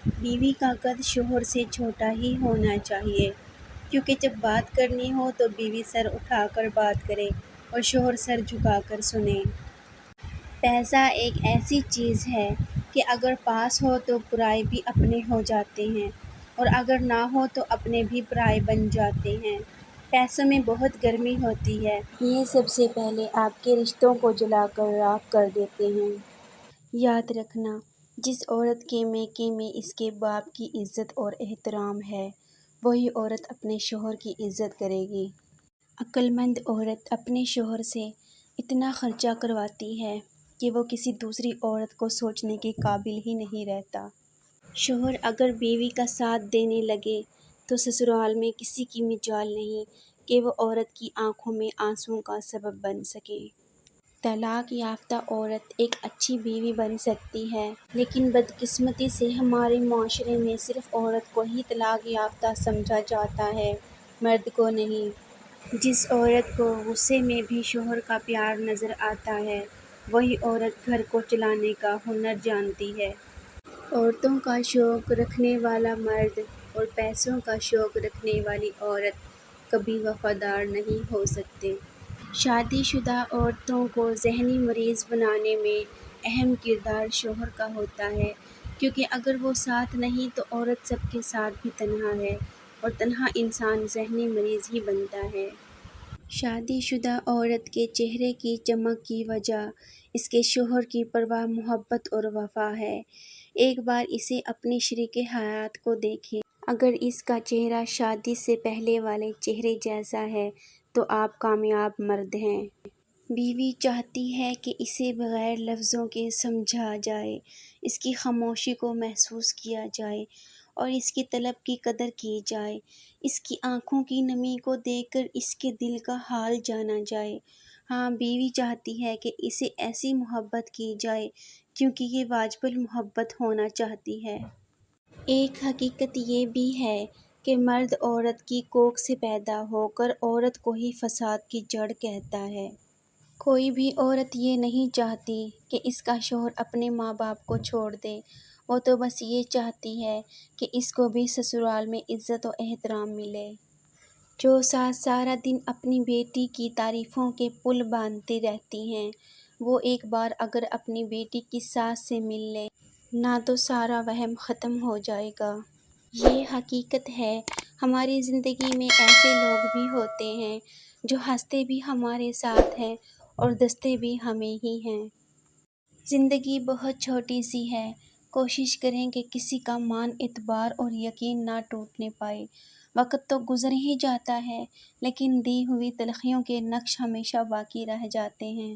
بیوی کا قد شوہر سے چھوٹا ہی ہونا چاہیے، کیونکہ جب بات کرنی ہو تو بیوی سر اٹھا کر بات کرے اور شوہر سر جھکا کر سنے۔ پیسہ ایک ایسی چیز ہے کہ اگر پاس ہو تو پرائے بھی اپنے ہو جاتے ہیں، اور اگر نہ ہو تو اپنے بھی پرائے بن جاتے ہیں۔ پیسوں میں بہت گرمی ہوتی ہے، یہ سب سے پہلے آپ کے رشتوں کو جلا کر راکھ کر دیتے ہیں۔ یاد رکھنا، جس عورت کے میکے میں اس کے باپ کی عزت اور احترام ہے، وہی عورت اپنے شوہر کی عزت کرے گی۔ عقل مند عورت اپنے شوہر سے اتنا خرچہ کرواتی ہے کہ وہ کسی دوسری عورت کو سوچنے کے قابل ہی نہیں رہتا۔ شوہر اگر بیوی کا ساتھ دینے لگے تو سسرال میں کسی کی مجال نہیں کہ وہ عورت کی آنکھوں میں آنسوں کا سبب بن سکے۔ طلاق یافتہ عورت ایک اچھی بیوی بن سکتی ہے، لیکن بدقسمتی سے ہمارے معاشرے میں صرف عورت کو ہی طلاق یافتہ سمجھا جاتا ہے، مرد کو نہیں۔ جس عورت کو غصے میں بھی شوہر کا پیار نظر آتا ہے، وہی عورت گھر کو چلانے کا ہنر جانتی ہے۔ عورتوں کا شوق رکھنے والا مرد اور پیسوں کا شوق رکھنے والی عورت کبھی وفادار نہیں ہو سکتے۔ شادی شدہ عورتوں کو ذہنی مریض بنانے میں اہم کردار شوہر کا ہوتا ہے، کیونکہ اگر وہ ساتھ نہیں تو عورت سب کے ساتھ بھی تنہا ہے، اور تنہا انسان ذہنی مریض ہی بنتا ہے۔ شادی شدہ عورت کے چہرے کی چمک کی وجہ اس کے شوہر کی پرواہ، محبت اور وفا ہے۔ ایک بار اسے اپنی شریک حیات کو دیکھیں، اگر اس کا چہرہ شادی سے پہلے والے چہرے جیسا ہے تو آپ کامیاب مرد ہیں۔ بیوی چاہتی ہے کہ اسے بغیر لفظوں کے سمجھا جائے، اس کی خاموشی کو محسوس کیا جائے اور اس کی طلب کی قدر کی جائے، اس کی آنکھوں کی نمی کو دیکھ کر اس کے دل کا حال جانا جائے۔ ہاں، بیوی چاہتی ہے کہ اسے ایسی محبت کی جائے کیونکہ یہ واجب المحبت ہونا چاہتی ہے۔ ایک حقیقت یہ بھی ہے کہ مرد عورت کی کوکھ سے پیدا ہو کر عورت کو ہی فساد کی جڑ کہتا ہے۔ کوئی بھی عورت یہ نہیں چاہتی کہ اس کا شوہر اپنے ماں باپ کو چھوڑ دے، وہ تو بس یہ چاہتی ہے کہ اس کو بھی سسرال میں عزت و احترام ملے۔ جو ساس سارا دن اپنی بیٹی کی تعریفوں کے پل باندھتی رہتی ہیں، وہ ایک بار اگر اپنی بیٹی کی ساس سے مل لے نا تو سارا وہم ختم ہو جائے گا۔ یہ حقیقت ہے، ہماری زندگی میں ایسے لوگ بھی ہوتے ہیں جو ہنستے بھی ہمارے ساتھ ہیں اور دستے بھی ہمیں ہی ہیں۔ زندگی بہت چھوٹی سی ہے، کوشش کریں کہ کسی کا مان اعتبار اور یقین نہ ٹوٹنے پائے۔ وقت تو گزر ہی جاتا ہے، لیکن دی ہوئی تلخیوں کے نقش ہمیشہ باقی رہ جاتے ہیں۔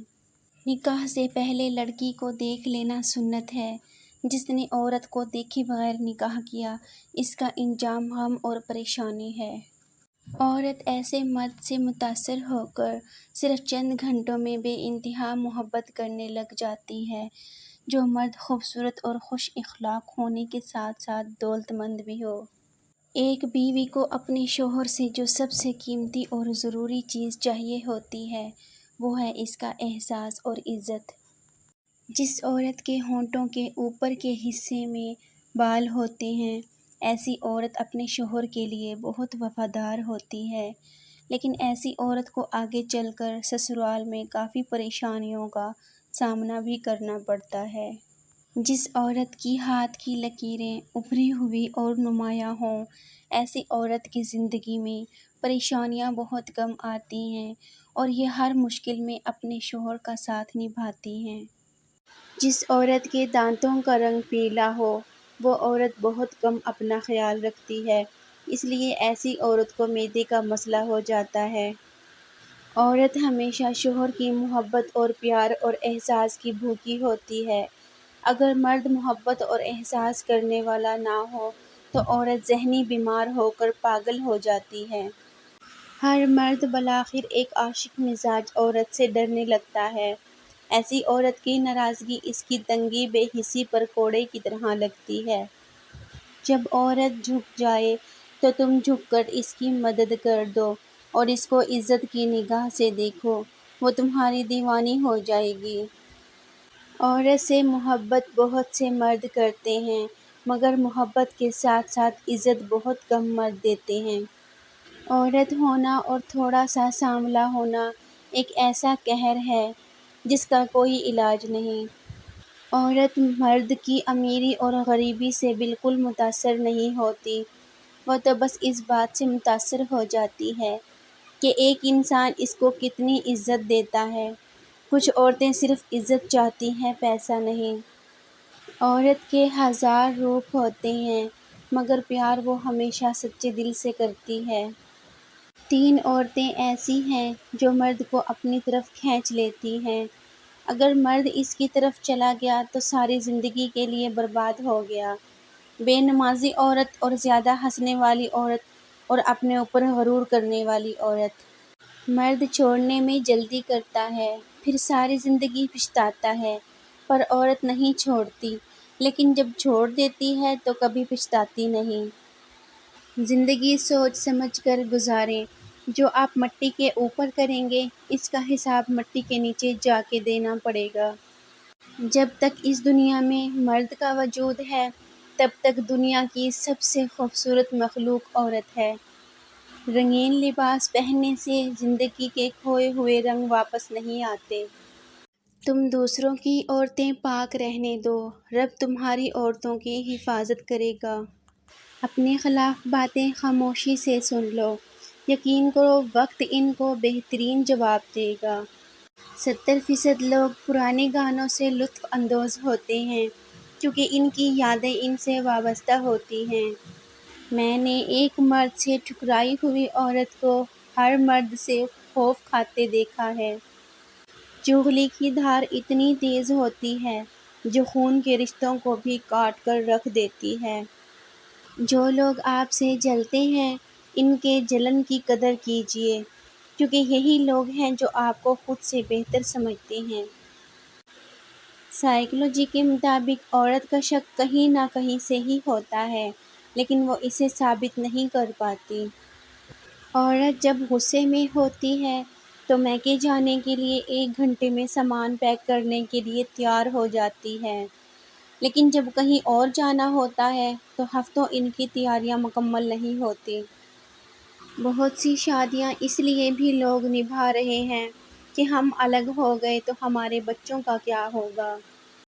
نکاح سے پہلے لڑکی کو دیکھ لینا سنت ہے۔ جس نے عورت کو دیکھے بغیر نکاح کیا، اس کا انجام غم اور پریشانی ہے۔ عورت ایسے مرد سے متاثر ہو کر صرف چند گھنٹوں میں بے انتہا محبت کرنے لگ جاتی ہے، جو مرد خوبصورت اور خوش اخلاق ہونے کے ساتھ ساتھ دولت مند بھی ہو۔ ایک بیوی کو اپنے شوہر سے جو سب سے قیمتی اور ضروری چیز چاہیے ہوتی ہے، وہ ہے اس کا احساس اور عزت۔ جس عورت کے ہونٹوں کے اوپر کے حصے میں بال ہوتے ہیں، ایسی عورت اپنے شوہر کے لیے بہت وفادار ہوتی ہے، لیکن ایسی عورت کو آگے چل کر سسرال میں کافی پریشانیوں کا سامنا بھی کرنا پڑتا ہے۔ جس عورت کی ہاتھ کی لکیریں ابھری ہوئی اور نمایاں ہوں، ایسی عورت کی زندگی میں پریشانیاں بہت کم آتی ہیں اور یہ ہر مشکل میں اپنے شوہر کا ساتھ نبھاتی ہیں۔ جس عورت کے دانتوں کا رنگ پیلا ہو، وہ عورت بہت کم اپنا خیال رکھتی ہے، اس لیے ایسی عورت کو معدے کا مسئلہ ہو جاتا ہے۔ عورت ہمیشہ شوہر کی محبت اور پیار اور احساس کی بھوکی ہوتی ہے۔ اگر مرد محبت اور احساس کرنے والا نہ ہو تو عورت ذہنی بیمار ہو کر پاگل ہو جاتی ہے۔ ہر مرد بالآخر ایک عاشق مزاج عورت سے ڈرنے لگتا ہے۔ ایسی عورت کی ناراضگی اس کی تنگی بے حسی پر کوڑے کی طرح لگتی ہے۔ جب عورت جھک جائے تو تم جھک کر اس کی مدد کر دو اور اس کو عزت کی نگاہ سے دیکھو، وہ تمہاری دیوانی ہو جائے گی۔ عورت سے محبت بہت سے مرد کرتے ہیں، مگر محبت کے ساتھ ساتھ عزت بہت کم مرد دیتے ہیں۔ عورت ہونا اور تھوڑا سا سانولا ہونا ایک ایسا قہر ہے جس کا کوئی علاج نہیں۔ عورت مرد کی امیری اور غریبی سے بالکل متاثر نہیں ہوتی، وہ تو بس اس بات سے متاثر ہو جاتی ہے کہ ایک انسان اس کو کتنی عزت دیتا ہے۔ کچھ عورتیں صرف عزت چاہتی ہیں، پیسہ نہیں۔ عورت کے ہزار روپ ہوتے ہیں مگر پیار وہ ہمیشہ سچے دل سے کرتی ہے۔ 3 عورتیں ایسی ہیں جو مرد کو اپنی طرف کھینچ لیتی ہیں۔ اگر مرد اس کی طرف چلا گیا تو ساری زندگی کے لیے برباد ہو گیا۔ بے نمازی عورت اور زیادہ ہنسنے والی عورت اور اپنے اوپر غرور کرنے والی عورت۔ مرد چھوڑنے میں جلدی کرتا ہے، پھر ساری زندگی پچھتاتا ہے، پر عورت نہیں چھوڑتی، لیکن جب چھوڑ دیتی ہے تو کبھی پچھتاتی نہیں۔ زندگی سوچ سمجھ کر گزاریں، جو آپ مٹی کے اوپر کریں گے اس کا حساب مٹی کے نیچے جا کے دینا پڑے گا۔ جب تک اس دنیا میں مرد کا وجود ہے تب تک دنیا کی سب سے خوبصورت مخلوق عورت ہے۔ رنگین لباس پہننے سے زندگی کے کھوئے ہوئے رنگ واپس نہیں آتے۔ تم دوسروں کی عورتیں پاک رہنے دو، رب تمہاری عورتوں کی حفاظت کرے گا۔ اپنے خلاف باتیں خاموشی سے سن لو، یقین کرو وقت ان کو بہترین جواب دے گا۔ 70% لوگ پرانے گانوں سے لطف اندوز ہوتے ہیں کیونکہ ان کی یادیں ان سے وابستہ ہوتی ہیں۔ میں نے ایک مرد سے ٹھکرائی ہوئی عورت کو ہر مرد سے خوف کھاتے دیکھا ہے۔ چغلی کی دھار اتنی تیز ہوتی ہے جو خون کے رشتوں کو بھی کاٹ کر رکھ دیتی ہے۔ جو لوگ آپ سے جلتے ہیں ان کے جلن کی قدر کیجیے، کیونکہ یہی لوگ ہیں جو آپ کو خود سے بہتر سمجھتے ہیں۔ سائیکالوجی کے مطابق عورت کا شک کہیں نہ کہیں سے ہی ہوتا ہے، لیکن وہ اسے ثابت نہیں کر پاتی۔ عورت جب غصے میں ہوتی ہے تو میکے جانے کے لیے 1 گھنٹے میں سامان پیک کرنے کے لیے تیار ہو جاتی ہے، لیکن جب کہیں اور جانا ہوتا ہے تو ہفتوں ان کی تیاریاں مکمل نہیں ہوتی۔ بہت سی شادیاں اس لیے بھی لوگ نبھا رہے ہیں کہ ہم الگ ہو گئے تو ہمارے بچوں کا کیا ہوگا۔